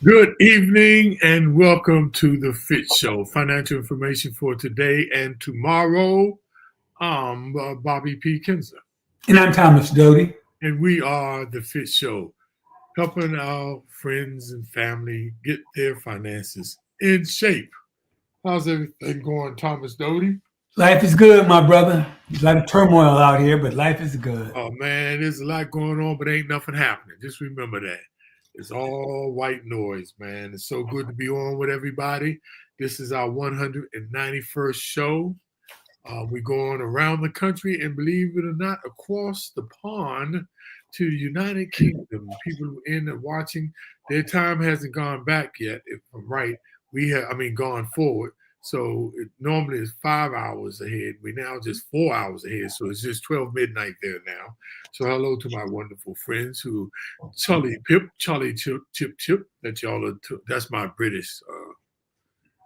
Good evening and welcome to the FITT Show. Financial information for today and tomorrow. I'm Bobby P. Kinzer. And I'm Thomas Doty. And we are the FITT Show, helping our friends and family get their finances in shape. How's everything going, Thomas Doty? Life is good, my brother. There's a lot of turmoil out here, but life is good. Oh, man, there's a lot going on, but ain't nothing happening. Just remember that. It's all white noise, man. It's so good to be on with everybody. This is our 191st show. We're going around the country and, believe it or not, across the pond to the United Kingdom. People in and watching, their time hasn't gone back yet, if I'm right. Gone forward. So it normally is 5 hours ahead. We're now just 4 hours ahead. So it's just 12 midnight there now. So hello to my wonderful friends who, Charlie Chip, that y'all are, that's my British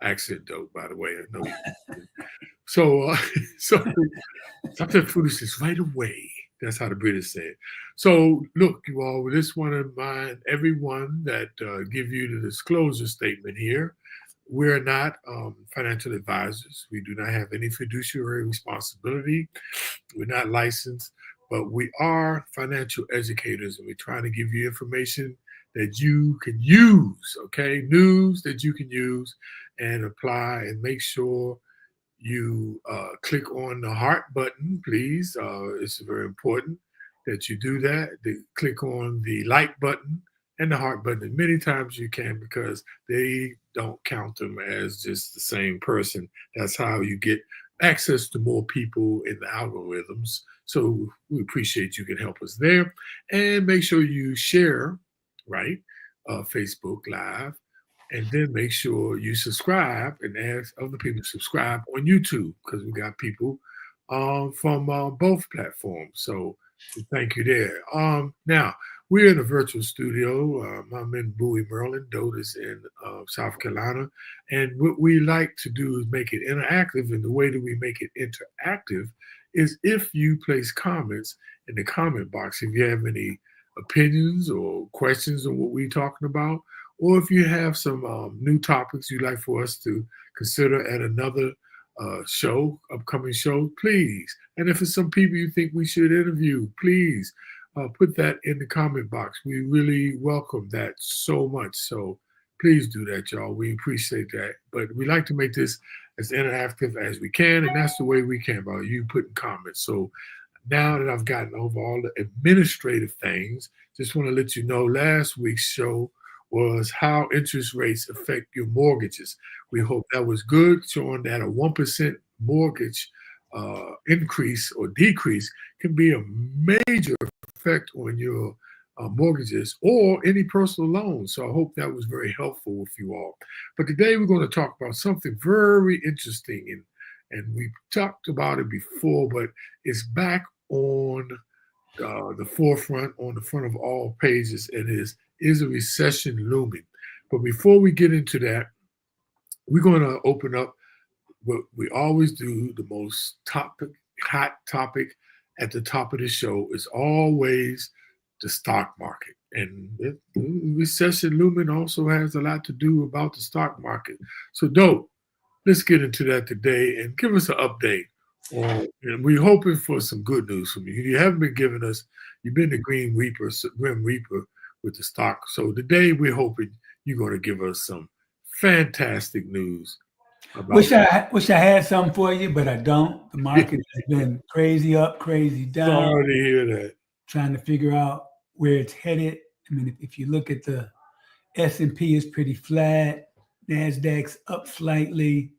accent though, by the way. I know you. So something foolishness right away. That's how the British say it. So look, you all, we just want to remind everyone that give you the disclosure statement here. We're not financial advisors. We do not have any fiduciary responsibility. We're not licensed, but we are financial educators, and we're trying to give you information that you can use, okay? News that you can use and apply, and make sure you click on the heart button, please. It's very important that you do that. Click on the like button and the heart button as many times as you can, because they don't count them as just the same person. That's how you get access to more people in the algorithms. So we appreciate you can help us there. And make sure you share, right, Facebook Live. And then make sure you subscribe and ask other people to subscribe on YouTube, because we got people from both platforms. So thank you there. Now, we're in a virtual studio. I'm in Bowie, Maryland. Dota's in South Carolina. And what we like to do is make it interactive. And the way that we make it interactive is if you place comments in the comment box, if you have any opinions or questions on what we're talking about, or if you have some new topics you'd like for us to consider at another upcoming show, please. And if it's some people you think we should interview, please put that in the comment box. We really welcome that so much. So please do that, y'all. We appreciate that. But we like to make this as interactive as we can, and that's the way we can about you putting comments. So now that I've gotten over all the administrative things, just want to let you know last week's show was how interest rates affect your mortgages. We hope that was good, showing that a 1% mortgage increase or decrease can be a major effect on your mortgages or any personal loans. So I hope that was very helpful with you all. But today we're going to talk about something very interesting, and we talked about it before, but it's back on the forefront, on the front of all pages, and is a recession looming? But before we get into that, we're going to open up what we always do. The most hot topic at the top of the show is always the stock market. And recession looming also has a lot to do about the stock market. So, Dope, let's get into that today and give us an update. And we're hoping for some good news from you. You haven't been giving us, you've been the Grim Reaper with the stock. So today we're hoping you're going to give us some fantastic news. Wish I had something for you, but I don't. The market has been crazy up, crazy down. Sorry to hear that. Trying to figure out where it's headed. I mean, if you look at the S&P is pretty flat. NASDAQ's up slightly.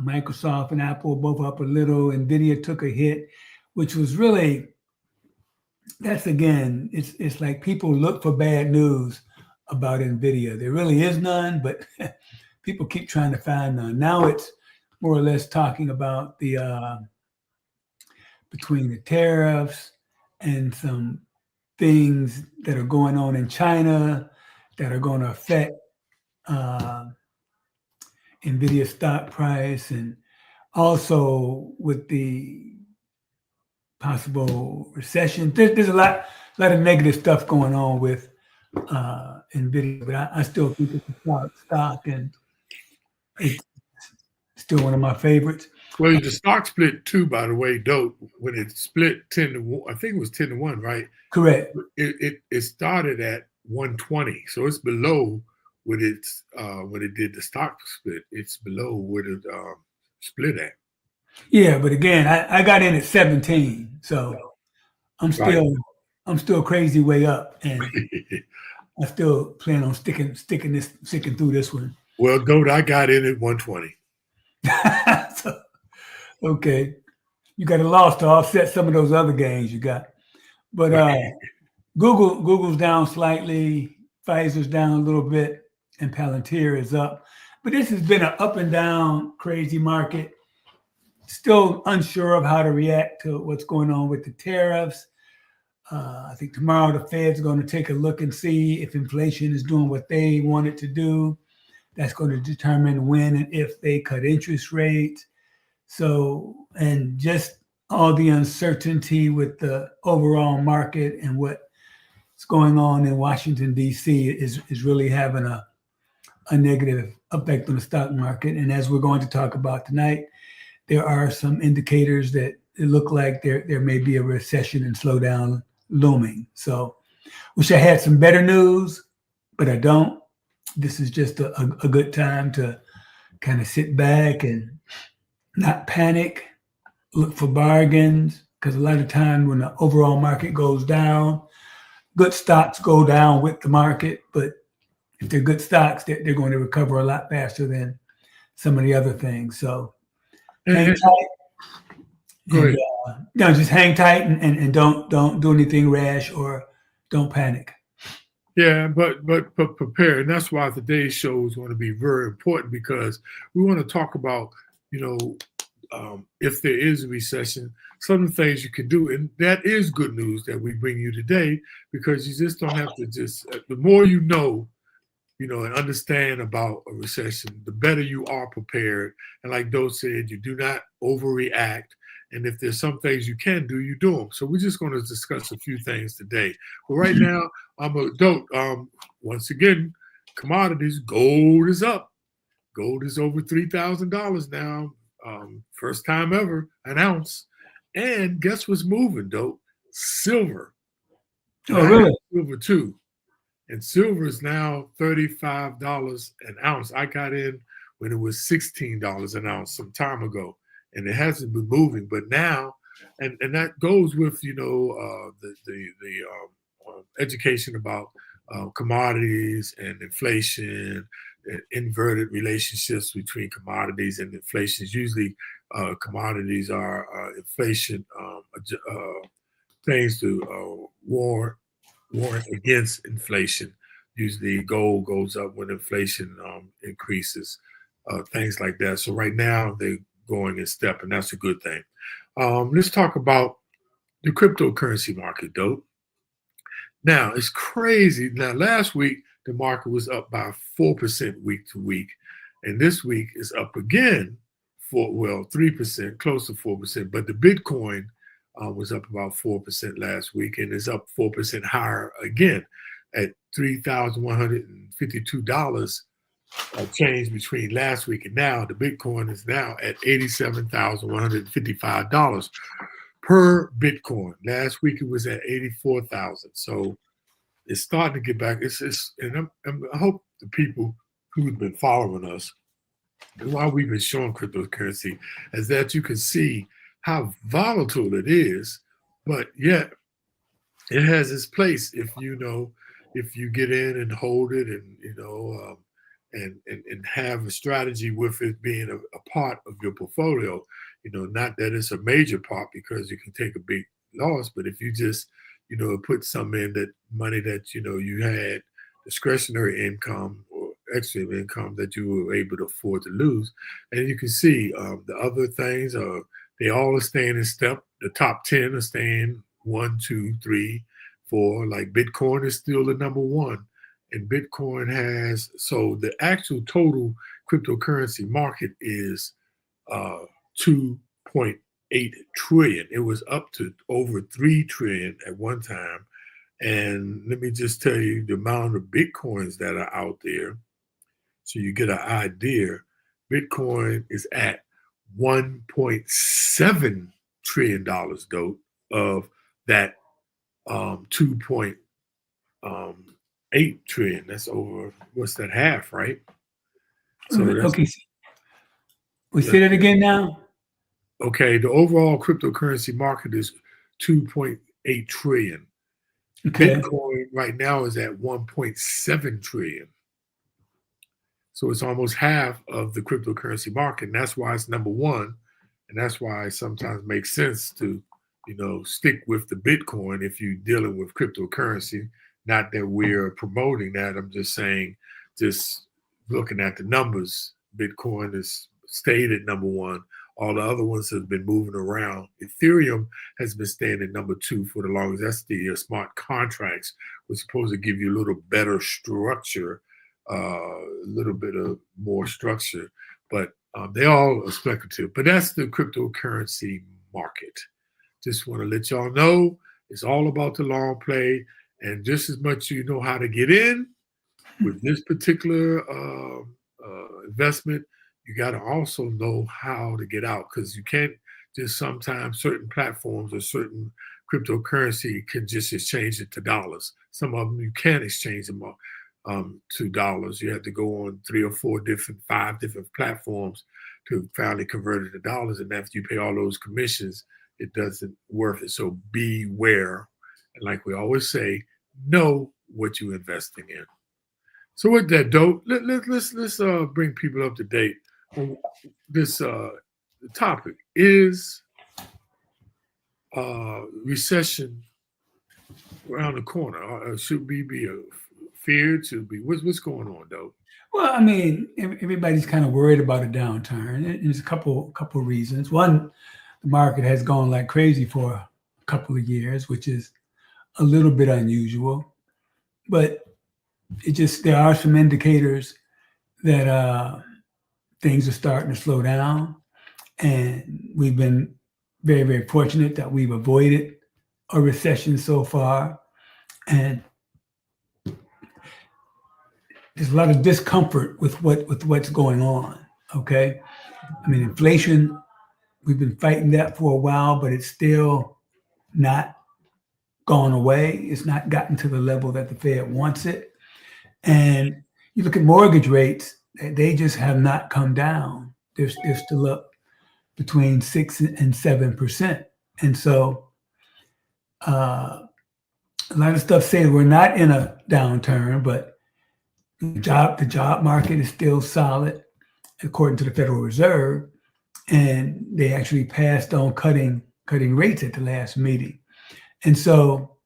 Microsoft and Apple both up a little. NVIDIA took a hit, which was really, that's again, it's like people look for bad news about NVIDIA. There really is none, but people keep trying to find none. Now it's more or less talking about the between the tariffs and some things that are going on in China that are going to affect NVIDIA stock price, and also with the possible recession. There's a lot of negative stuff going on with NVIDIA, but I still think it's a stock, and it's still one of my favorites. Well, the stock split too, by the way, Dope. When it split 10 to 1, I think it was 10 to 1, right? Correct. It started at 120, so it's below what it's when it did the stock split. It's below what it split at. Yeah, but again, I got in at 17, so I'm still crazy way up, and I still plan on sticking through this one. Well, Goat, I got in at 120. So, okay, you got a loss to offset some of those other gains you got, but Google's down slightly, Pfizer's down a little bit, and Palantir is up. But this has been an up and down crazy market. Still unsure of how to react to what's going on with the tariffs. I think tomorrow the Fed's going to take a look and see if inflation is doing what they want it to do. That's going to determine when and if they cut interest rates. So, and just all the uncertainty with the overall market and what's going on in Washington, D.C. is really having a negative effect on the stock market. And as we're going to talk about tonight, there are some indicators that it look like there may be a recession and slowdown looming. So wish I had some better news, but I don't. This is just a good time to kind of sit back and not panic, look for bargains, because a lot of time when the overall market goes down, good stocks go down with the market, but if they're good stocks, they're going to recover a lot faster than some of the other things. So hang tight. And, just hang tight and don't do anything rash or don't panic. Yeah, but prepare, and that's why today's show is going to be very important, because we want to talk about, if there is a recession, some of the things you can do, and that is good news that we bring you today, because you just don't have to the more you know, and understand about a recession, the better you are prepared. And like Doe said, you do not overreact. And if there's some things you can do, you do them. So we're just going to discuss a few things today. But right now, once again, commodities, gold is up. Gold is over $3,000 now. First time ever, an ounce. And guess what's moving, Dope? Silver. Oh, really? Silver too. And silver is now $35 an ounce. I got in when it was $16 an ounce some time ago, and it hasn't been moving. But now, and that goes with the education about commodities and inflation, and inverted relationships between commodities and inflation. Usually, commodities are inflation things to warrant against inflation. Usually gold goes up when inflation increases, things like that. So right now they're going in step, and that's a good thing. Let's talk about the cryptocurrency market, Dope. Now, it's crazy. Now, last week, the market was up by 4% week to week. And this week is up again for, 3%, close to 4%. But the Bitcoin was up about 4% last week and is up 4% higher again at $3,152 change between last week and now. The Bitcoin is now at $87,155 per Bitcoin. Last week it was at 84,000. So it's starting to get back. And I hope the people who've been following us and why we've been showing cryptocurrency is that you can see how volatile it is, but yet it has its place if you get in and hold it and and have a strategy with it being a part of your portfolio. Not that it's a major part because you can take a big loss, but if you just put some in that money that you had discretionary income or extra income that you were able to afford to lose, and you can see the other things are they all are staying in step. The top 10 are staying 1, 2, 3, 4. Like Bitcoin is still the number one, and Bitcoin so the actual total cryptocurrency market is 2.8 trillion. It was up to over 3 trillion at one time. And let me just tell you the amount of Bitcoins that are out there so you get an idea. Bitcoin is at $1.7 trillion, though, of that 2.8 trillion. That's over, what's that, half, right? So okay. We say that again now? Okay, the overall cryptocurrency market is 2.8 trillion. Okay. Bitcoin right now is at 1.7 trillion. So it's almost half of the cryptocurrency market. And that's why it's number one. And that's why it sometimes makes sense to, stick with the Bitcoin if you're dealing with cryptocurrency. Not that we're promoting that. I'm just saying, just looking at the numbers, Bitcoin has stayed at number one. All the other ones have been moving around. Ethereum has been staying at number 2 for the longest. That's the smart contracts, which is supposed to give you a little better structure, a little bit of more structure. But they all are speculative. But that's the cryptocurrency market. Just want to let y'all know it's all about the long play. And just as much you know how to get in with this particular investment, you got to also know how to get out, because you can't just sometimes certain platforms or certain cryptocurrency can just exchange it to dollars. Some of them you can't exchange them to dollars. You have to go on 3 or 4 5 different platforms to finally convert it to dollars. And after you pay all those commissions, it doesn't worth it. So beware. And like we always say, know what you're investing in. So with that, Dope, let's bring people up to date. This topic is recession around the corner. Should we be feared? Should be what's going on, though? Well, I mean, everybody's kind of worried about a downturn. There's a couple reasons. One, the market has gone like crazy for a couple of years, which is a little bit unusual, but there are some indicators that things are starting to slow down, and we've been very, very fortunate that we've avoided a recession so far. And there's a lot of discomfort with what's going on. Okay, I mean, inflation, we've been fighting that for a while, but it's still not gone away. It's not gotten to the level that the Fed wants it. And you look at mortgage rates, they just have not come down. They're still up between 6 and 7%. And so a lot of stuff saying we're not in a downturn, but the job market is still solid, according to the Federal Reserve. And they actually passed on cutting rates at the last meeting. And so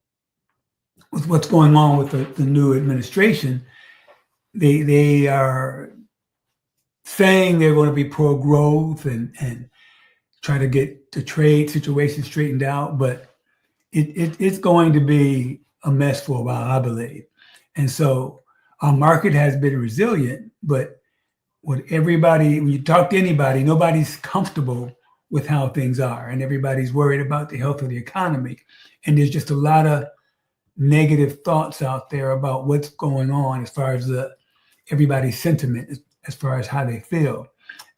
with what's going on with the new administration, they are saying they're going to be pro-growth and try to get the trade situation straightened out, but it's going to be a mess for a while, I believe. And so our market has been resilient, but when you talk to anybody, nobody's comfortable with how things are, and everybody's worried about the health of the economy. And there's just a lot of negative thoughts out there about what's going on as far as everybody's sentiment, as far as how they feel.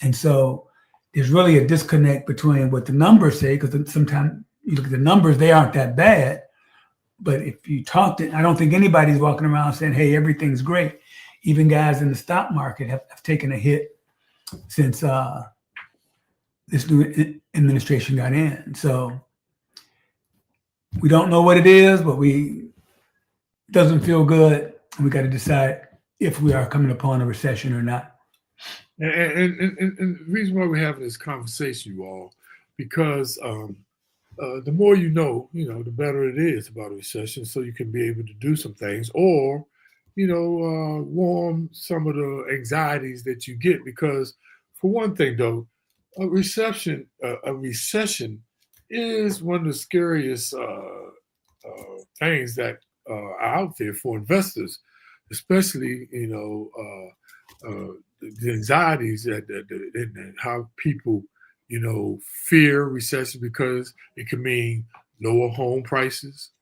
And so there's really a disconnect between what the numbers say, because sometimes you look at the numbers, they aren't that bad. But if you talk to, I don't think anybody's walking around saying, hey, everything's great. Even guys in the stock market have taken a hit since this new administration got in. So we don't know what it is, but it doesn't feel good. And we got to decide if we are coming upon a recession or not. And the reason why we're having this conversation, you all, because the more you know, the better it is about a recession, so you can be able to do some things, or warm some of the anxieties that you get. Because for one thing, though, a recession is one of the scariest things that are out there for investors, especially the anxieties that how people fear recession, because it can mean lower home prices,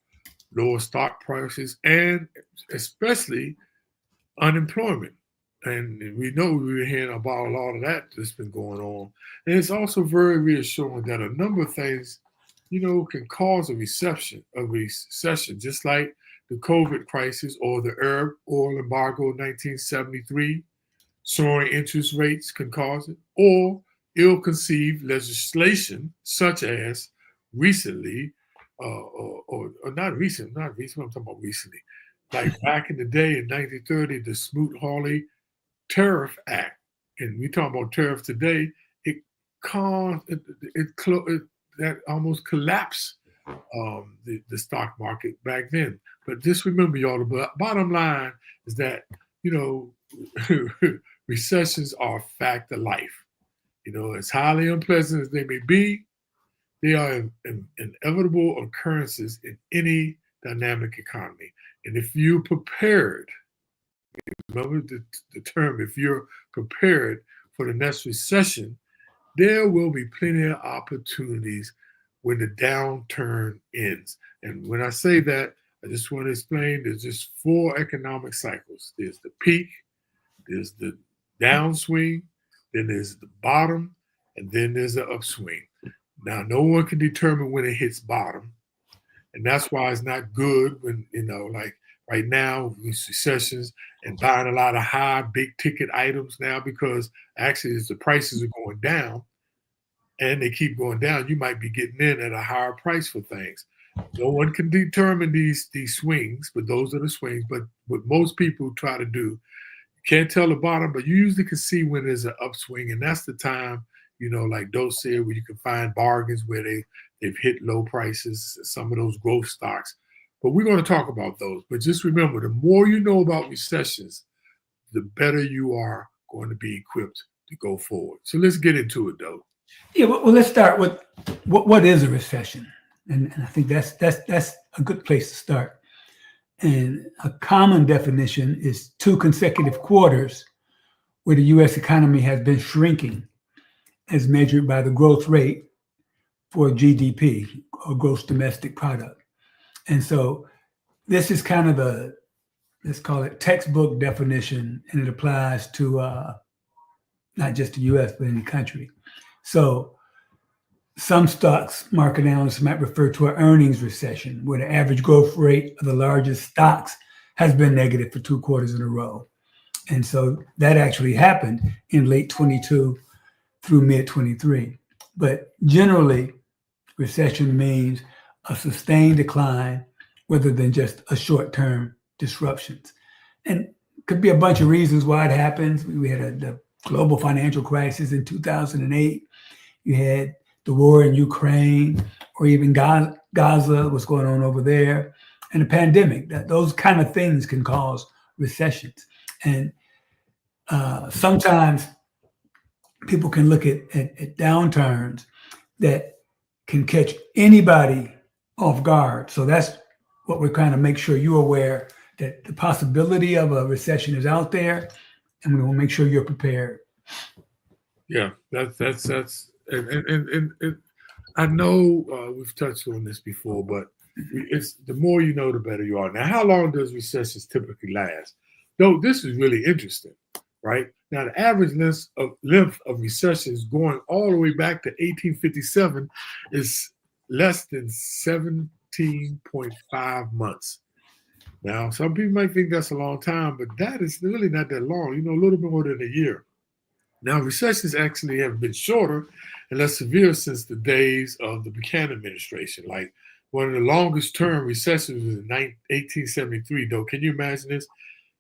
lower stock prices, and especially unemployment. And we know we were hearing about a lot of that that's been going on. And it's also very reassuring that a number of things, can cause a recession, just like the COVID crisis or the Arab oil embargo in 1973. Soaring interest rates can cause it, or ill-conceived legislation, such as recently, or not recent, I'm talking about recently, like back in the day in 1930, the Smoot-Hawley Tariff Act, and we talk about tariff today. That almost collapsed the stock market back then. But just remember, y'all, the bottom line is that recessions are a fact of life. As highly unpleasant as they may be, they are inevitable occurrences in any dynamic economy. And if you're prepared, remember the term, if you're prepared for the next recession, there will be plenty of opportunities when the downturn ends. And when I say that, I just want to explain there's just 4 economic cycles. There's the peak, there's the downswing, then there's the bottom, and then there's the upswing. Now, no one can determine when it hits bottom. And that's why it's not good when, like right now, these recessions and buying a lot of high, big ticket items now, because actually as the prices are going down and they keep going down, you might be getting in at a higher price for things. No one can determine these swings, but those are the swings. But what most people try to do, you can't tell the bottom, but you usually can see when there's an upswing. And that's the time, like Dose said, where you can find bargains where they've hit low prices, some of those growth stocks. But we're going to talk about those. But just remember, the more you know about recessions, the better you are going to be equipped to go forward. So let's get into it, though. Yeah, well, let's start with what is a recession, and I think that's a good place to start. And a common definition is 2 consecutive quarters where the U.S. economy has been shrinking, as measured by the growth rate for GDP, or gross domestic product. And so this is kind of let's call it textbook definition, and it applies to not just the U.S., but any country. So some stocks market analysts might refer to an earnings recession, where the average growth rate of the largest stocks has been negative for 2 quarters in a row. And so that actually happened in late 22 through mid 23. But generally, recession means a sustained decline rather than just a short-term disruptions. And could be a bunch of reasons why it happens. We had the global financial crisis in 2008. You had the war in Ukraine, or even Gaza, what's going on over there, and the pandemic. Those kind of things can cause recessions. And sometimes people can look at downturns that can catch anybody off guard. So that's what we're trying to make sure you're aware, that the possibility of a recession is out there, and we will make sure you're prepared Yeah, and I know we've touched on this before, but it's the more you know, the better you are. Now, how long does recessions typically last? Though this is really interesting, right? Now, the average length of recessions going all the way back to 1857 is less than 17.5 months. Now, some people might think that's a long time, but that is really not that long. You know, a little bit more than a year. Now, recessions actually have been shorter and less severe since the days of the Buchanan administration. Like one of the longest term recessions was in 1873, though. Can you imagine this?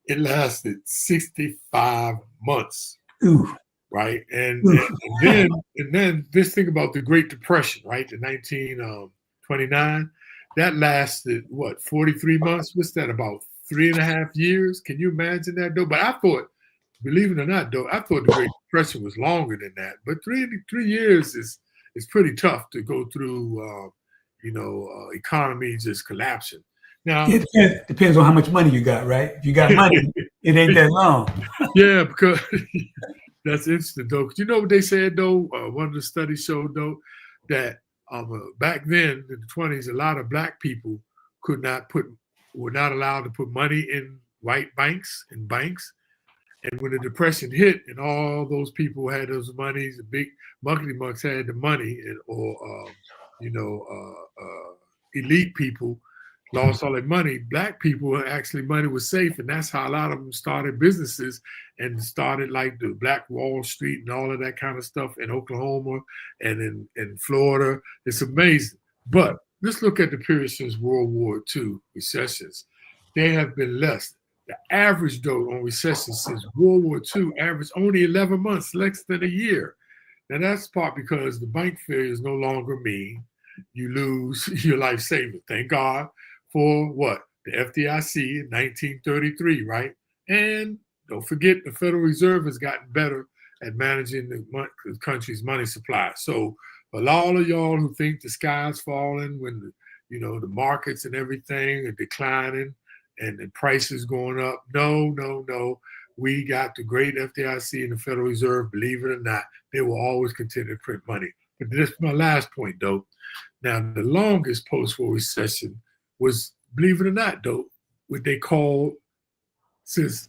It lasted 65 months, Ooh, right? And, ooh. and, and then this thing about the Great Depression, right? The 1929, that lasted what, 43 months? What's that, about 3.5 years? Can you imagine that, though? But I thought, believe it or not, though, I thought the Great Depression was longer than that. But 3 years is pretty tough to go through. Economy just collapsing. Now, It depends on how much money you got, right? If you got money, it ain't that long. yeah, because that's interesting, though. 'Cause you know what they said, though? One of the studies showed, though, that back then in the 20s, a lot of black people were not allowed to put money in white banks and banks. And when the depression hit, and all those people had those monies, the big muckety mucks had the money, or elite people lost all their money. Black people actually money was safe, and that's how a lot of them started businesses and started like the Black Wall Street and all of that kind of stuff in Oklahoma and in Florida. It's amazing. But let's look at the period since World War II recessions. They have been less. The average, though, on recessions since World War II averaged only 11 months, less than a year. Now, that's part because the bank failures no longer mean you lose your life savings. Thank God for what? The FDIC in 1933, right? And don't forget, the Federal Reserve has gotten better at managing the country's money supply. So, for all of y'all who think the sky's falling when the markets and everything are declining, and the prices going up. No. We got the great FDIC and the Federal Reserve, believe it or not, they will always continue to print money. But this is my last point, though. Now, the longest post-war recession was, believe it or not, though, what they call, since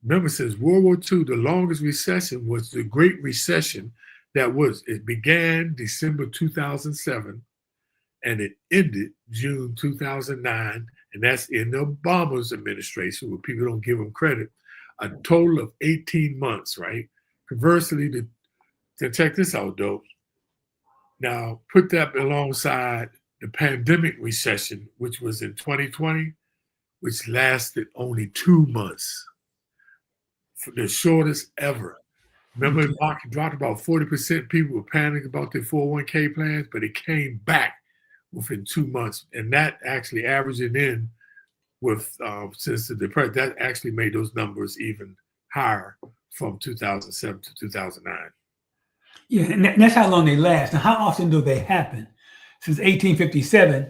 World War II, the longest recession was the Great Recession. It began December 2007, and it ended June 2009, and that's in the Obama's administration, where people don't give them credit, a total of 18 months, right? Conversely, to check this out, though. Now, put that alongside the pandemic recession, which was in 2020, which lasted only 2 months, the shortest ever. Remember, the market dropped about 40%. People were panicking about their 401k plans, but it came back within 2 months. And that actually averaging in with since the depression, that actually made those numbers even higher from 2007 to 2009. Yeah, and that's how long they last. Now, how often do they happen? Since 1857,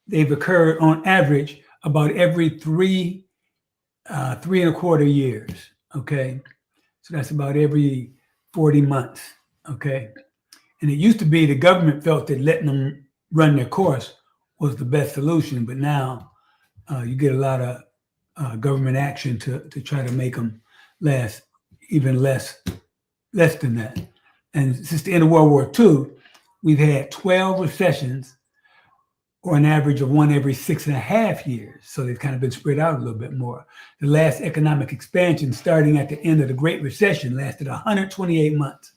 they've occurred on average about every 3.25 years. Okay. So that's about every 40 months. Okay. And it used to be the government felt that letting them run their course was the best solution. But now you get a lot of government action to try to make them last even less than that. And since the end of World War II, we've had 12 recessions, or an average of one every 6.5 years. So they've kind of been spread out a little bit more. The last economic expansion, starting at the end of the Great Recession, lasted 128 months.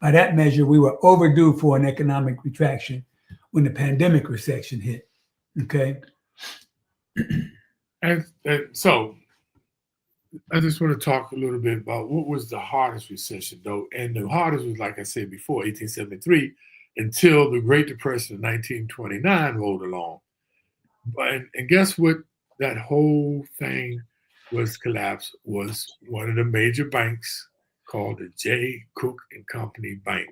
By that measure, we were overdue for an economic retraction when the pandemic recession hit. Okay. And so I just want to talk a little bit about what was the hardest recession, though. And the hardest was, like I said before, 1873, until the Great Depression of 1929 rolled along. And guess what? That whole thing was collapsed was one of the major banks called the J. Cook and Company Bank.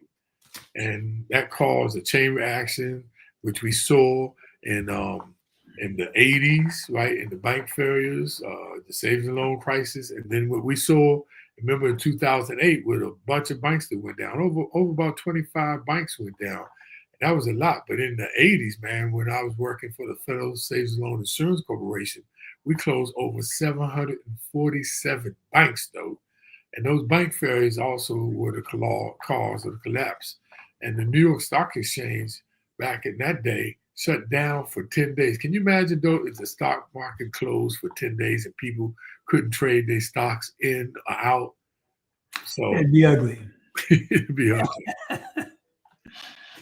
And that caused a chain reaction, which we saw in the 80s, right, in the bank failures, the savings and loan crisis. And then what we saw Remember in 2008 with a bunch of banks that went down, over about 25 banks went down. And that was a lot. But in the 80s, man, when I was working for the Federal Savings Loan Insurance Corporation, we closed over 747 banks, though. And those bank failures also were the cause of the collapse. And the New York Stock Exchange back in that day shut down for 10 days. Can you imagine, though, if the stock market closed for 10 days and people couldn't trade their stocks in or out? So it'd be ugly. it'd be ugly.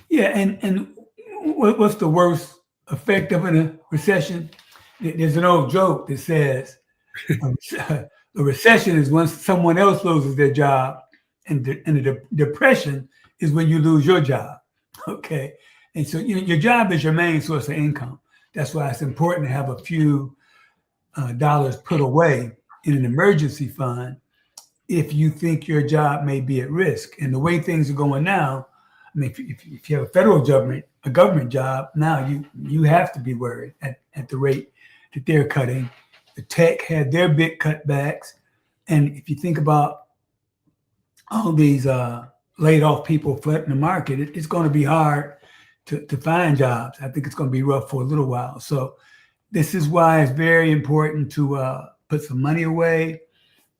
Yeah, and what's the worst effect of a recession? There's an old joke that says a recession is when someone else loses their job, and the depression is when you lose your job. Okay, and so your job is your main source of income. That's why it's important to have a few dollars put away in an emergency fund if you think your job may be at risk. And the way things are going now, I mean, if you have a federal government job, now you have to be worried at the rate that they're cutting. The tech had their big cutbacks. And if you think about all these laid off people flooding the market, it's going to be hard to find jobs. I think it's going to be rough for a little while. So this is why it's very important to put some money away.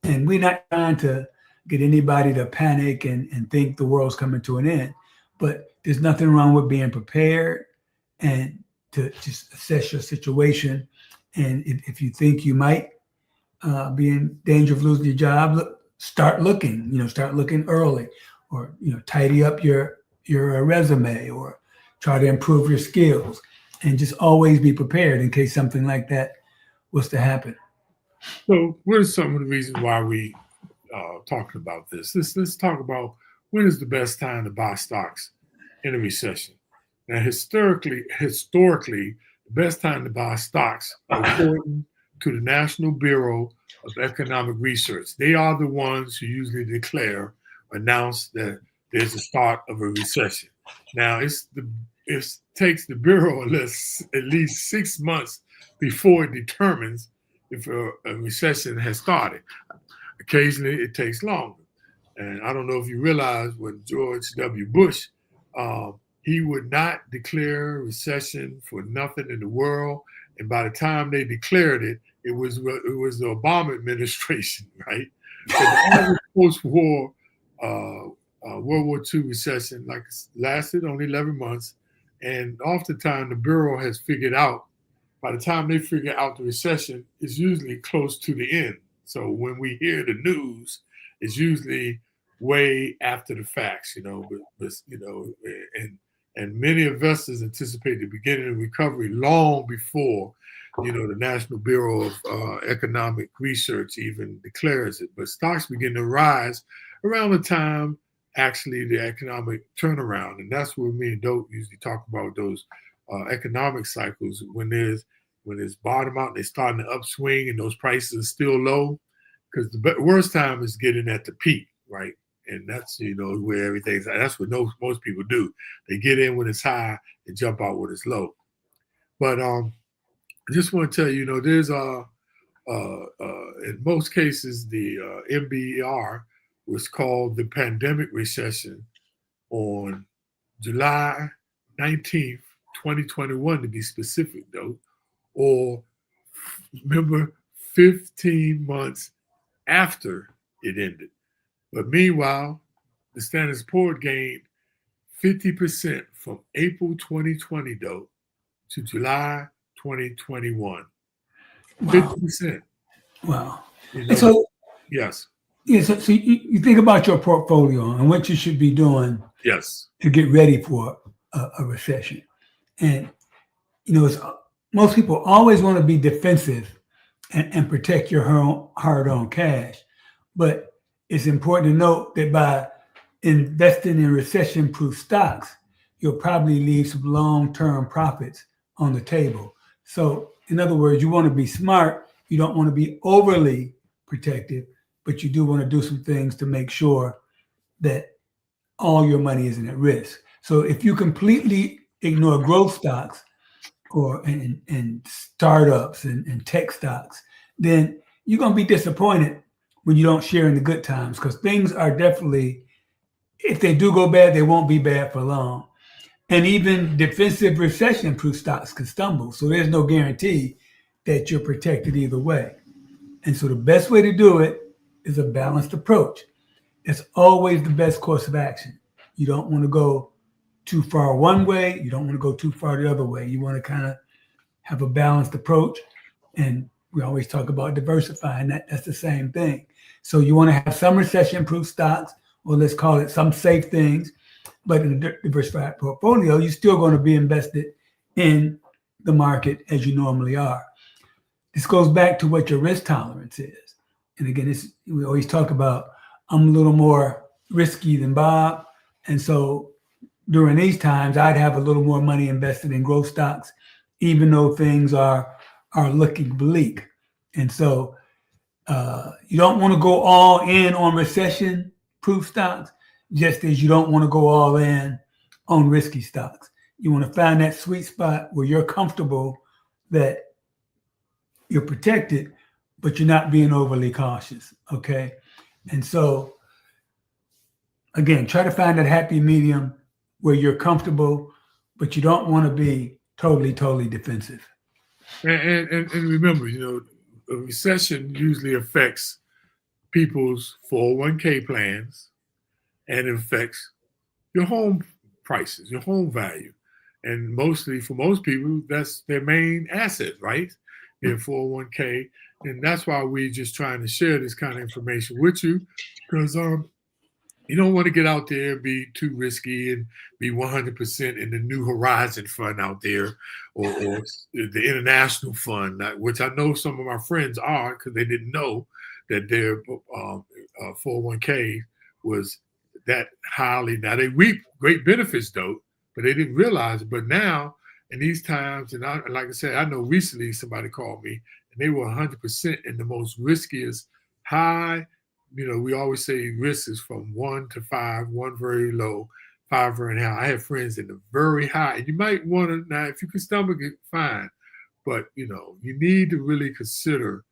And we're not trying to get anybody to panic and think the world's coming to an end. But there's nothing wrong with being prepared and to just assess your situation. And if you think you might be in danger of losing your job, start looking. Start looking early, or tidy up your resume, or try to improve your skills, and just always be prepared in case something like that was to happen. So, what are some of the reasons why we talking about this? Let's talk about when is the best time to buy stocks in a recession. Now, historically, the best time to buy stocks, according to the National Bureau of Economic Research, they are the ones who usually announce that there's a start of a recession. Now, it takes the Bureau at least 6 months before it determines if a recession has started. Occasionally, it takes longer. And I don't know if you realize when George W. Bush, he would not declare a recession for nothing in the world. And by the time they declared it, it was the Obama administration, right? So the post-war World War II recession lasted only 11 months. And oftentimes the Bureau has figured out, by the time they figure out the recession, it's usually close to the end. So when we hear the news, it's usually way after the facts, and many investors anticipate the beginning of recovery long before, the National Bureau of Economic Research even declares it. But stocks begin to rise around the time, actually, the economic turnaround. And that's where me and Dope usually talk about those economic cycles when it's bottom out, they're starting to upswing and those prices are still low, because the worst time is getting at the peak, right? And that's, where that's what most people do. They get in when it's high and jump out when it's low. But I just want to tell you, there's in most cases, the MBR was called the pandemic recession on July 19th, 2021, to be specific, though, or remember, 15 months after it ended. But meanwhile, the Standard & Poor's gained 50% from April 2020, though, to July 2021. Wow. 50%. Wow. So, yes. Yeah, so you think about your portfolio and what you should be doing, yes, to get ready for a recession. And, most people always want to be defensive and protect your hard-earned cash. But it's important to note that by investing in recession-proof stocks, you'll probably leave some long-term profits on the table. So, in other words, you want to be smart. You don't want to be overly protective, but you do want to do some things to make sure that all your money isn't at risk. So if you completely ignore growth stocks and startups and tech stocks, then you're going to be disappointed when you don't share in the good times, because things are definitely, if they do go bad, they won't be bad for long. And even defensive recession-proof stocks can stumble. So there's no guarantee that you're protected either way. And so the best way to do it is a balanced approach. It's always the best course of action. You don't want to go too far one way. You don't want to go too far the other way. You want to kind of have a balanced approach. And we always talk about diversifying. That's the same thing. So you want to have some recession-proof stocks, or let's call it some safe things. But in a diversified portfolio, you're still going to be invested in the market as you normally are. This goes back to what your risk tolerance is. And again, we always talk about, I'm a little more risky than Bob. And so during these times, I'd have a little more money invested in growth stocks, even though things are looking bleak. And so you don't want to go all in on recession-proof stocks, just as you don't want to go all in on risky stocks. You want to find that sweet spot where you're comfortable that you're protected, but you're not being overly cautious, okay? And so, again, try to find that happy medium where you're comfortable, but you don't want to be totally defensive. And remember, a recession usually affects people's 401k plans, and it affects your home prices, your home value. And mostly for most people, that's their main asset, right? Their 401k. And that's why we're just trying to share this kind of information with you, because you don't want to get out there and be too risky and be 100% in the New Horizon Fund out there, or the International Fund, which I know some of my friends are, because they didn't know that their 401k was that highly. Now they reap great benefits though, but they didn't realize it. But now in these times, and like I said, I know recently somebody called me and they were 100% in the most riskiest high. We always say risk is from 1 to 5, 1 very low, 5 very high. I have friends in the very high, and you might want to, now if you can stomach it, fine, but you need to really consider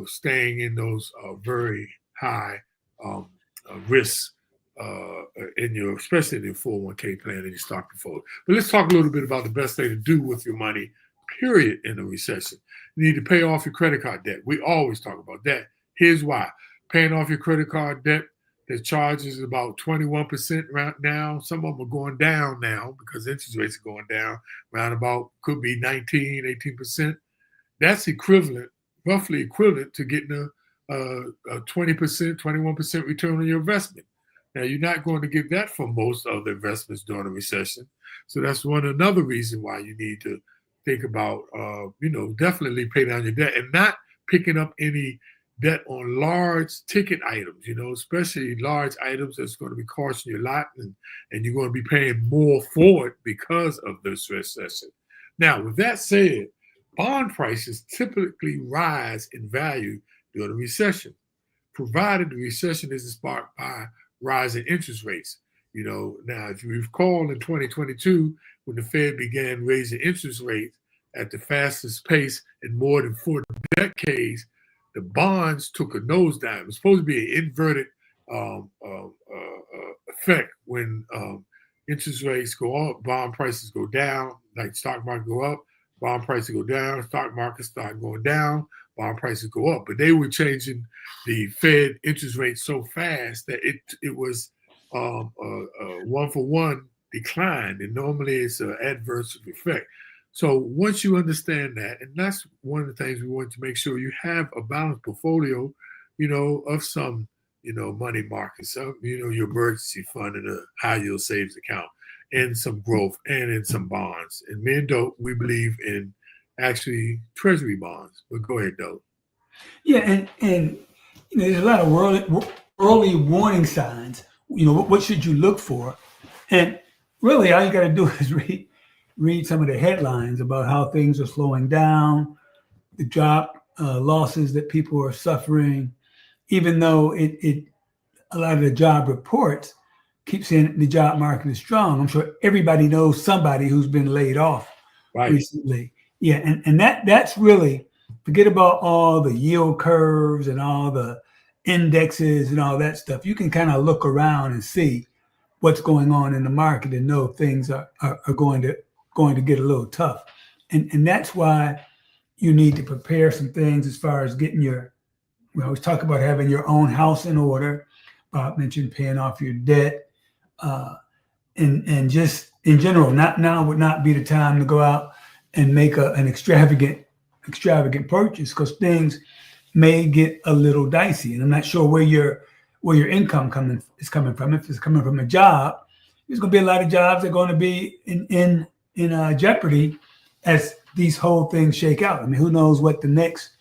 staying in those very high risks especially in your 401k plan and your stock portfolio. But let's talk a little bit about the best thing to do with your money, period, in a recession. You need to pay off your credit card debt. We always talk about that. Here's why. Paying off your credit card debt, the charges is about 21% right now. Some of them are going down now because interest rates are going down. Around about, could be 19, 18%. That's roughly equivalent to getting a 20%, 21% return on your investment. Now, you're not going to get that from most other investments during a recession. So that's another reason why you need to think about, definitely pay down your debt and not picking up any debt on large ticket items, especially large items that's going to be costing you a lot, and you're going to be paying more for it because of this recession. Now, with that said, bond prices typically rise in value during a recession, provided the recession isn't sparked by rising interest rates. Now, if you recall in 2022, when the Fed began raising interest rates at the fastest pace in more than 4 decades, the bonds took a nosedive. It was supposed to be an inverted effect. When interest rates go up, bond prices go down, like stock market go up, bond prices go down, stock markets start going down, bond prices go up. But they were changing the Fed interest rate so fast that it was a one-for-one decline, and normally it's an adverse effect. So once you understand that, and that's one of the things we want to make sure you have a balanced portfolio, of some, money markets, your emergency fund and a high yield savings account, and some growth, and in some bonds. And me and Dope, we believe in actually treasury bonds. But go ahead, Dope. Yeah, and there's a lot of early warning signs. What should you look for? And really, all you got to do is read some of the headlines about how things are slowing down, the job losses that people are suffering, even though a lot of the job reports keep saying the job market is strong. I'm sure everybody knows somebody who's been laid off recently. Yeah, and that's really, forget about all the yield curves and all the indexes and all that stuff, you can kind of look around and see what's going on in the market and know things are going to get a little tough. And that's why you need to prepare some things as far as getting we always talk about having your own house in order. Bob mentioned paying off your debt. And just in general, now would not be the time to go out and make an extravagant purchase, because things may get a little dicey. And I'm not sure where your income is coming from. If it's coming from a job, there's going to be a lot of jobs that are going to be in jeopardy as these whole things shake out. I mean, who knows what the next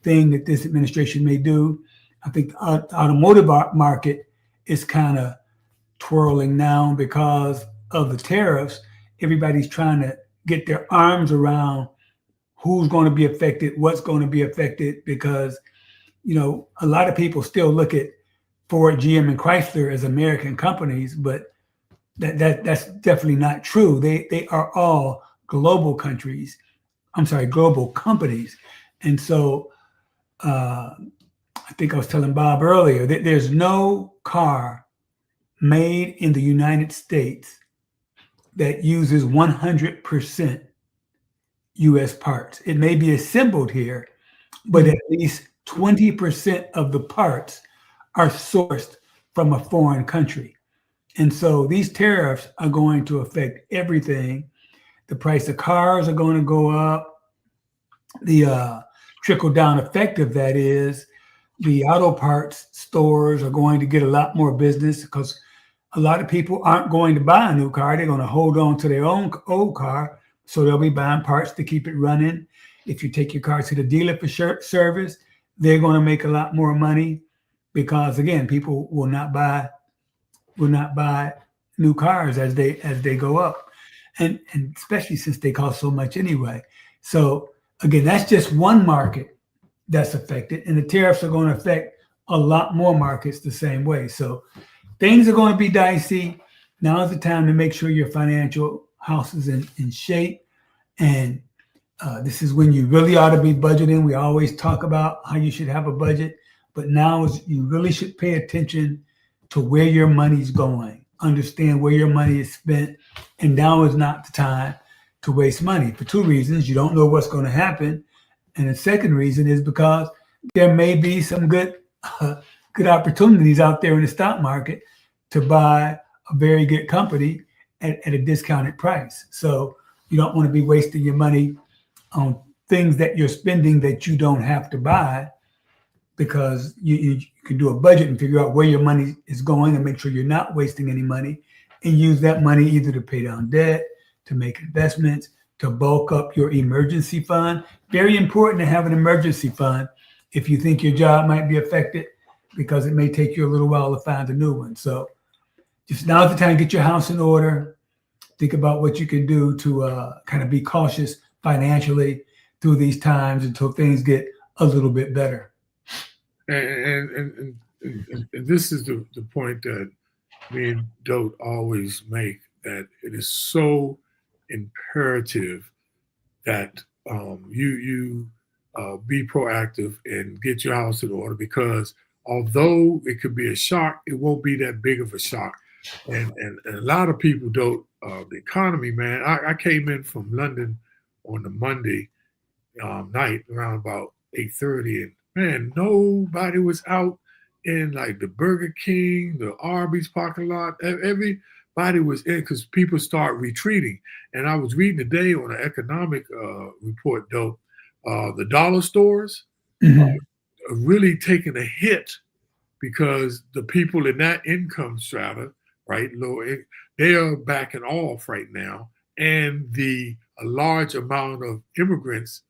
thing that this administration may do. I think the automotive market is kind of twirling now because of the tariffs. Everybody's trying to get their arms around who's going to be affected, what's going to be affected, because, a lot of people still look at Ford, GM, and Chrysler as American companies, but that's definitely not true. They are all global companies. And so I think I was telling Bob earlier that there's no car made in the United States that uses 100% U.S. parts. It may be assembled here, but at least 20% of the parts are sourced from a foreign country. And so these tariffs are going to affect everything. The price of cars are going to go up. The trickle-down effect of that is the auto parts stores are going to get a lot more business, because a lot of people aren't going to buy a new car. They're going to hold on to their own old car, so they'll be buying parts to keep it running. If you take your car to the dealer for service, they're going to make a lot more money, because, again, people will not buy new cars as they go up, and especially since they cost so much anyway. So again, that's just one market that's affected, and the tariffs are going to affect a lot more markets the same way. So things are going to be dicey. Now is the time to make sure your financial house is in shape, and this is when you really ought to be budgeting. We always talk about how you should have a budget, but now is you really should pay attention to where your money's going, understand where your money is spent, and now is not the time to waste money for two reasons. You don't know what's going to happen, and the second reason is because there may be some good opportunities out there in the stock market to buy a very good company at a discounted price. So you don't want to be wasting your money on things that you're spending that you don't have to buy, because you can do a budget and figure out where your money is going and make sure you're not wasting any money, and use that money either to pay down debt, to make investments, to bulk up your emergency fund. Very important to have an emergency fund if you think your job might be affected, because it may take you a little while to find a new one. So just now's the time to get your house in order. Think about what you can do to kind of be cautious financially through these times until things get a little bit better. And this is the point that me and Dote always make, that it is so imperative that you be proactive and get your house in order, because although it could be a shock, it won't be that big of a shock. And a lot of people don't. The economy, man. I came in from London on the Monday night around about 8:30, and man, nobody was out in like the Burger King, the Arby's parking lot. Everybody was in because people start retreating. And I was reading today on an economic report, though, the dollar stores are really taking a hit, because the people in that income strata, right, they are backing off right now, and a large amount of immigrants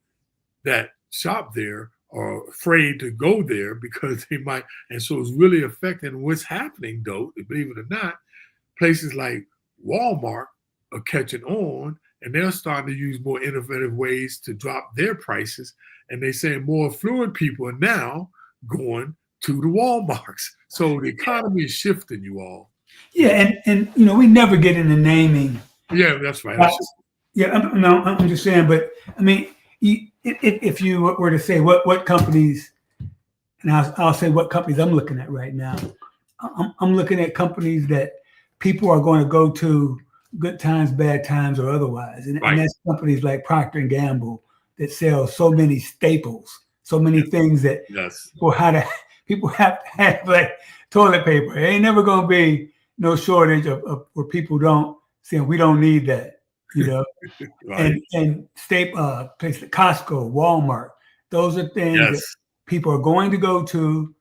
that shop there are afraid to go there because they might, and so it's really affecting what's happening, though, believe it or not. Places like Walmart are catching on, and they're starting to use more innovative ways to drop their prices, and they're saying more affluent people are now going to the Walmarts. So the economy is shifting, you all. Yeah, and we never get into naming. Yeah, that's right. I'm just saying, but I mean, if you were to say what companies and I'll say what companies I'm looking at right now. I'm looking at companies that people are going to go to good times, bad times, or otherwise. And that's companies like Procter & Gamble that sell so many staples, so many things that people have to have, like toilet paper. There ain't never going to be no shortage of where people don't say, we don't need that, you know. And places like Costco, Walmart, those are things that people are going to go to.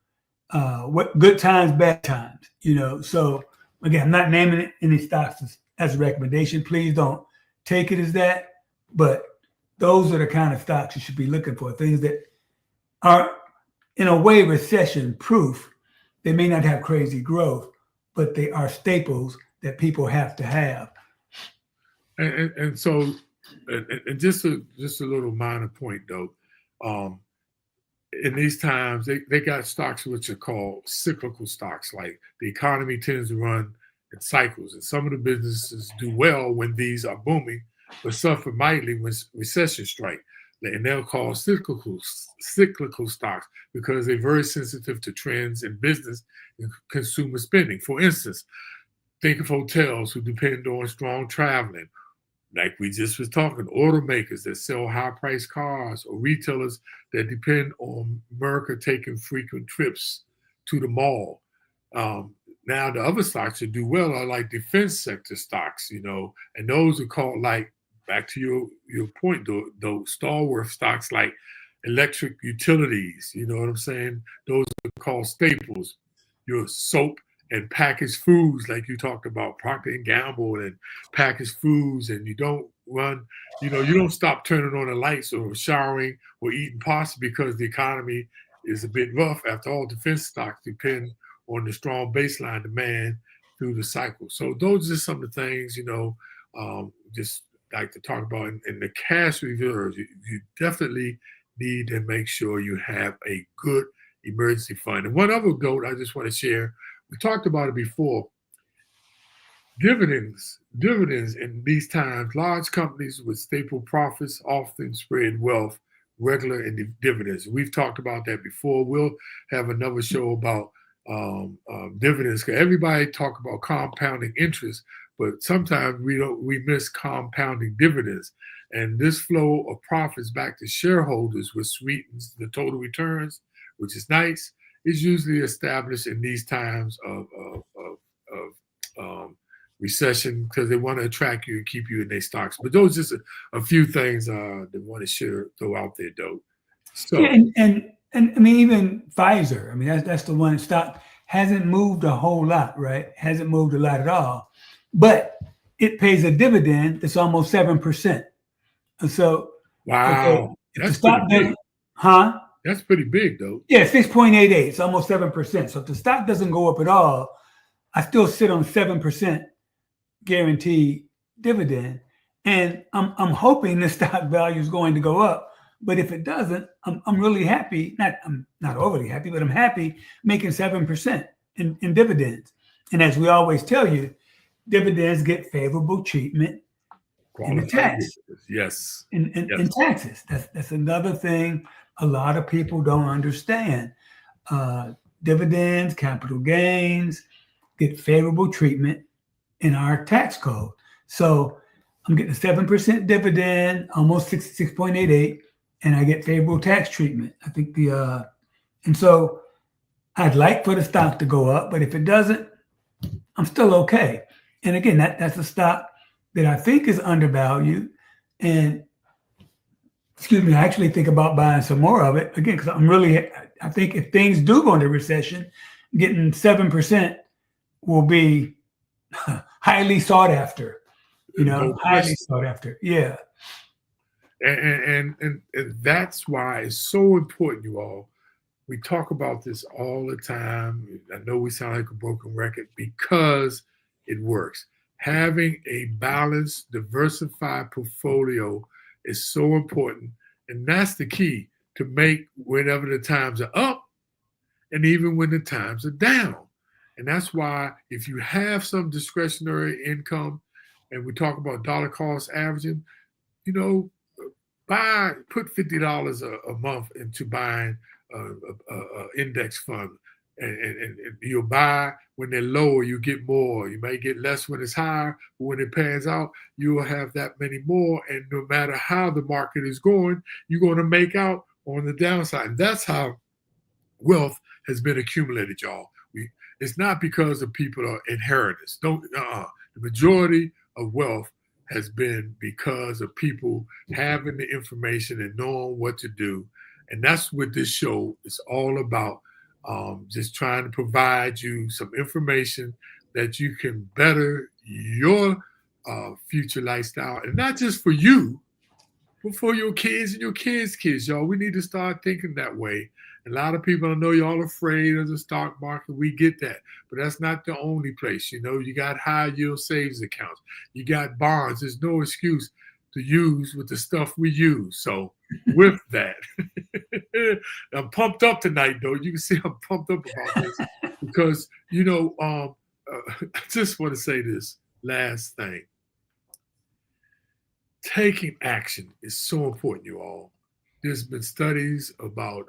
What good times, bad times, you know. So again, I'm not naming any stocks as a recommendation. Please don't take it as that. But those are the kind of stocks you should be looking for. Things that are, in a way, recession proof. They may not have crazy growth, but they are staples that people have to have. And so, and just a little minor point though. In these times, they got stocks which are called cyclical stocks. Like the economy tends to run in cycles, and some of the businesses do well when these are booming, but suffer mightily when recession strike. And they'll call cyclical stocks because they're very sensitive to trends in business and consumer spending. For instance, think of hotels who depend on strong traveling. Like we just was talking, automakers that sell high-priced cars, or retailers that depend on America taking frequent trips to the mall. Now the other stocks that do well are like defense sector stocks, you know, and those are called, like, back to your point, though, stalwart stocks like electric utilities. You know what I'm saying? Those are called staples. Your soap and packaged foods, like you talked about, Procter & Gamble and packaged foods, and you don't stop turning on the lights or showering or eating pasta because the economy is a bit rough. After all, defense stocks depend on the strong baseline demand through the cycle. So those are some of the things, you know, just like to talk about. In the cash reserves, you definitely need to make sure you have a good emergency fund. And one other note I just want to share, we talked about it before. Dividends in these times, large companies with staple profits often spread wealth, regular and dividends. We've talked about that before. We'll have another show about dividends. Everybody talk about compounding interest, but sometimes we miss compounding dividends. And this flow of profits back to shareholders, which sweetens the total returns, which is nice, is usually established in these times of recession, because they want to attract you and keep you in their stocks. But those are just a few things that I want to throw out there, though. So, yeah, and I mean, even Pfizer, I mean, that's the one stock hasn't moved a whole lot, right? Hasn't moved a lot at all, but it pays a dividend that's almost 7%. And so, wow, if the stock doesn't, that's pretty big, though. Yeah, 6.88. It's almost 7%. So if the stock doesn't go up at all, I still sit on 7% guaranteed dividend, and I'm hoping the stock value is going to go up. But if it doesn't, I'm really happy. I'm not overly happy, but I'm happy making 7% in dividends. And as we always tell you, dividends get favorable treatment in the tax. Yes. In taxes. That's another thing a lot of people don't understand. Dividends, capital gains get favorable treatment in our tax code. So I'm getting a 7% dividend, almost 6.88, and I get favorable tax treatment. I think and so I'd like for the stock to go up, but if it doesn't, I'm still okay. And again, that's a stock that I think is undervalued. And I actually think about buying some more of it again, because I think if things do go into recession, getting 7% will be highly sought after, highly sought after. Yeah. And that's why it's so important, you all. We talk about this all the time. I know we sound like a broken record because it works. Having a balanced, diversified portfolio is so important. And that's the key to make whenever the times are up and even when the times are down. And that's why if you have some discretionary income, and we talk about dollar cost averaging, put $50 a month into buying index fund, and you'll buy when they're lower, you get more. You may get less when it's higher, but when it pans out, you will have that many more. And no matter how the market is going, you're going to make out on the downside. And that's how wealth has been accumulated, y'all. It's not because of people are inheritance. The majority of wealth has been because of people having the information and knowing what to do. And that's what this show is all about. Just trying to provide you some information that you can better your future lifestyle, and not just for you, but for your kids and your kids' kids, y'all. We need to start thinking that way. A lot of people, I know y'all afraid of the stock market. We get that, but that's not the only place. You know, you got high yield savings accounts. You got bonds. There's no excuse to use with the stuff we use. So with that, I'm pumped up tonight, though. You can see I'm pumped up about this because, you know, I just want to say this last thing. Taking action is so important, you all. There's been studies about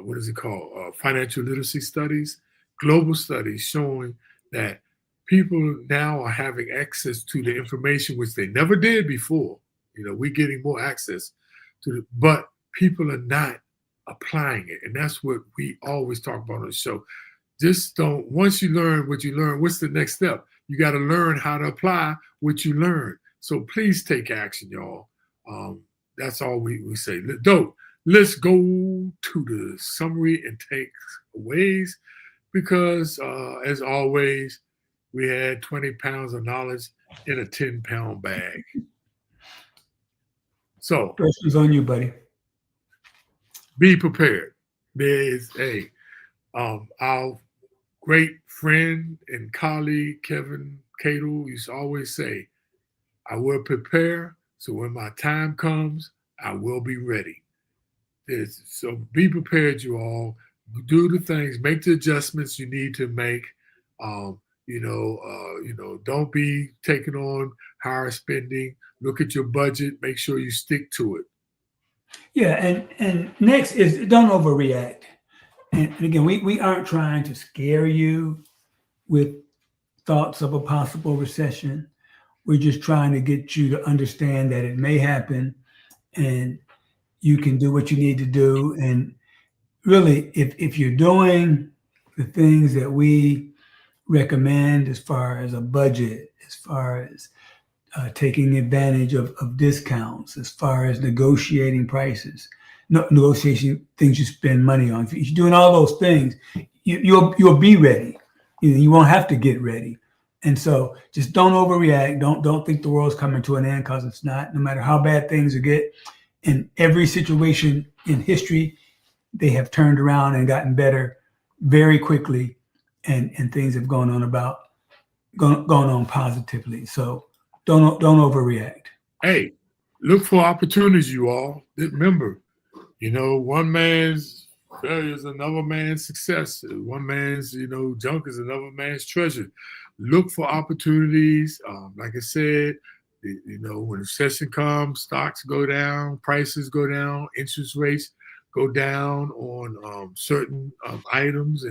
what is it called? Financial literacy studies, global studies showing that people now are having access to the information which they never did before. You know, we're getting more access to it, but people are not applying it. And that's what we always talk about on the show. Just don't, once you learn what you learn, what's the next step? You got to learn how to apply what you learn. So please take action, y'all. That's all we say. Dope. Let's go to the summary and takeaways because, as always, we had 20 pounds of knowledge in a 10-pound bag. So, questions on you, buddy. Be prepared. There's our great friend and colleague Kevin Cato used to always say, "I will prepare, so when my time comes, I will be ready." So be prepared, you all. Do the things, make the adjustments you need to make. Don't be taking on higher spending. Look at your budget. Make sure you stick to it. Yeah, and next is don't overreact. And again, we aren't trying to scare you with thoughts of a possible recession. We're just trying to get you to understand that it may happen and you can do what you need to do. And really, if you're doing the things that we recommend as far as a budget, as far as taking advantage of discounts, as far as negotiating prices, negotiation things you spend money on. If you're doing all those things, you'll be ready. You won't have to get ready. And so just don't overreact. Don't think the world's coming to an end, because it's not. No matter how bad things get, in every situation in history, they have turned around and gotten better very quickly, and things have gone on positively. So don't overreact. Hey, look for opportunities, you all. Remember, one man's failure is another man's success. One man's, junk is another man's treasure. Look for opportunities. Like I said, when recession comes, stocks go down, prices go down, interest rates go down on certain items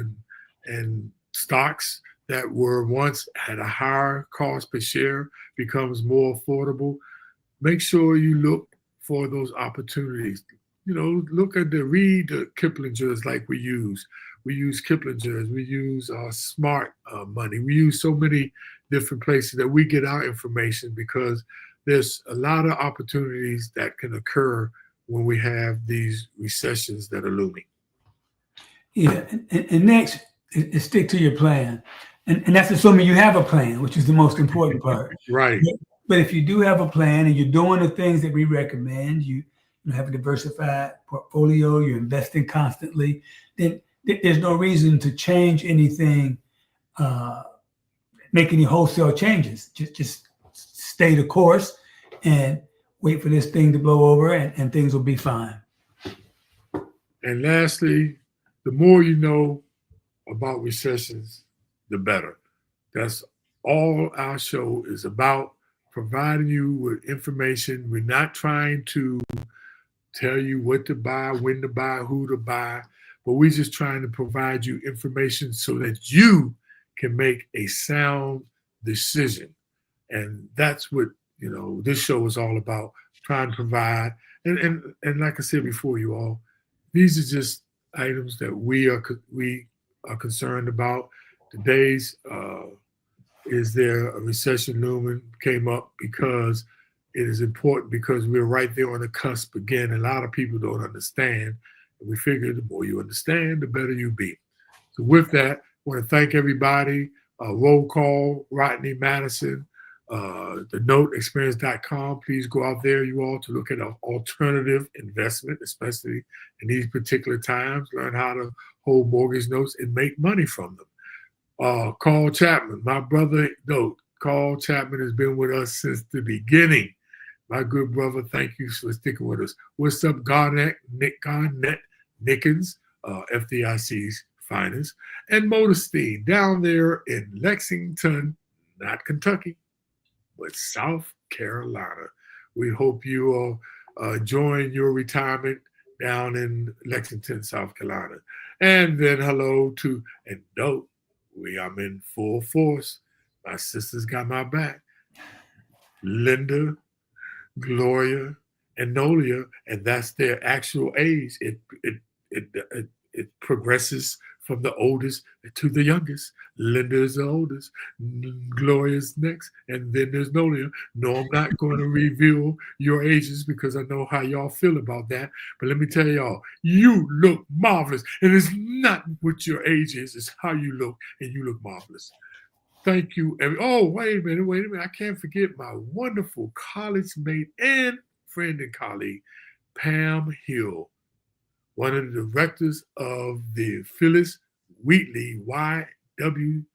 and stocks that were once had a higher cost per share becomes more affordable. Make sure you look for those opportunities. Look at read the Kiplingers like we use. We use Kiplingers. We use smart money. We use so many different places that we get our information, because there's a lot of opportunities that can occur when we have these recessions that are looming. Yeah, and next is stick to your plan. And that's assuming you have a plan, which is the most important part. Right. But if you do have a plan and you're doing the things that we recommend, you have a diversified portfolio, you're investing constantly, then there's no reason to change anything, make any wholesale changes. Just stay the course and wait for this thing to blow over, and things will be fine. And lastly, the more you know about recessions, the better. That's all our show is about, providing you with information. We're not trying to tell you what to buy, when to buy, who to buy, but we're just trying to provide you information so that you can make a sound decision. And that's what, this show is all about, trying to provide. And like I said before, you all, these are just items that we are concerned about. Today's is there a recession looming came up because it is important, because we're right there on the cusp again. A lot of people don't understand. And we figure the more you understand, the better you be. So with that, I want to thank everybody. Roll call, Rodney Madison, the noteexperience.com. Please go out there, you all, to look at an alternative investment, especially in these particular times. Learn how to hold mortgage notes and make money from them. Carl Chapman, my brother, Carl Chapman has been with us since the beginning. My good brother, thank you for sticking with us. What's up, Garnett Nickens, FDIC's finest, and Modestine down there in Lexington, not Kentucky, but South Carolina. We hope you all enjoying your retirement down in Lexington, South Carolina. And then hello to, and dope, I'm in full force. My sisters got my back. Linda, Gloria, and Nolia, and that's their actual age. It progresses from the oldest to the youngest. Linda is the oldest. Gloria's next, and then there's Nolia. No, I'm not going to reveal your ages because I know how y'all feel about that. But let me tell y'all, you look marvelous, and it's not what your age is; it's how you look, and you look marvelous. Thank you. Oh, wait a minute. I can't forget my wonderful college mate and friend and colleague, Pam Hill, one of the directors of the Phyllis Wheatley YWCA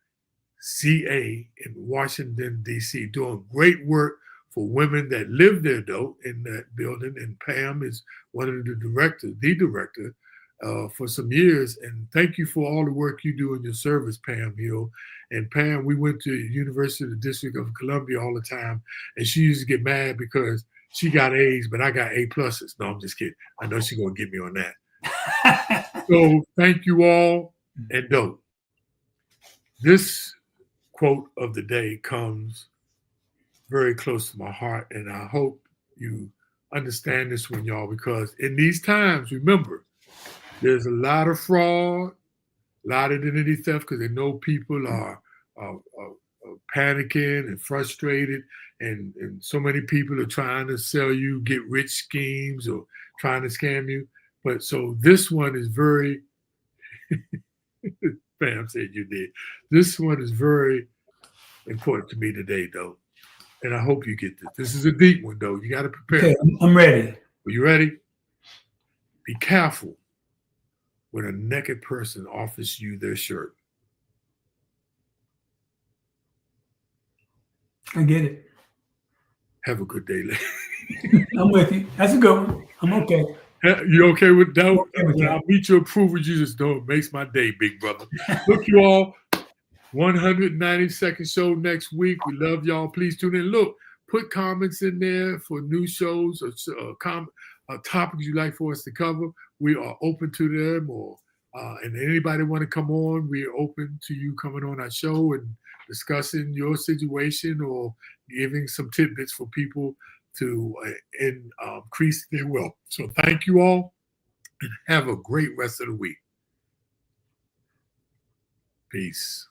in Washington, D.C., doing great work for women that live there, though, in that building. And Pam is one of the director, for some years. And thank you for all the work you do in your service, Pam Hill. And Pam, we went to University of the District of Columbia all the time, and she used to get mad because she got A's, but I got A pluses. No, I'm just kidding. I know she's going to get me on that. So thank you all. And dope. This quote of the day comes very close to my heart, and I hope you understand this one, y'all, because in these times, remember, there's a lot of fraud, a lot of identity theft, because they know people are panicking and frustrated, and so many people are trying to sell you get rich schemes or trying to scam you. But so this one is very, Pam said you did. This one is very important to me today, though. And I hope you get this. This is a deep one, though. You got to prepare. Okay, I'm ready. Are you ready? Be careful when a naked person offers you their shirt. I get it. Have a good day, lady. I'm with you. That's a good one. I'm okay. You okay with that? Okay with when that. I meet your approval, you just know it makes my day, big brother. Look, you all, 192nd show next week. We love y'all. Please tune in. Look, put comments in there for new shows or topics you'd like for us to cover. We are open to them, and anybody want to come on, we are open to you coming on our show and discussing your situation or giving some tidbits for people to increase their wealth. So thank you all, and have a great rest of the week. Peace.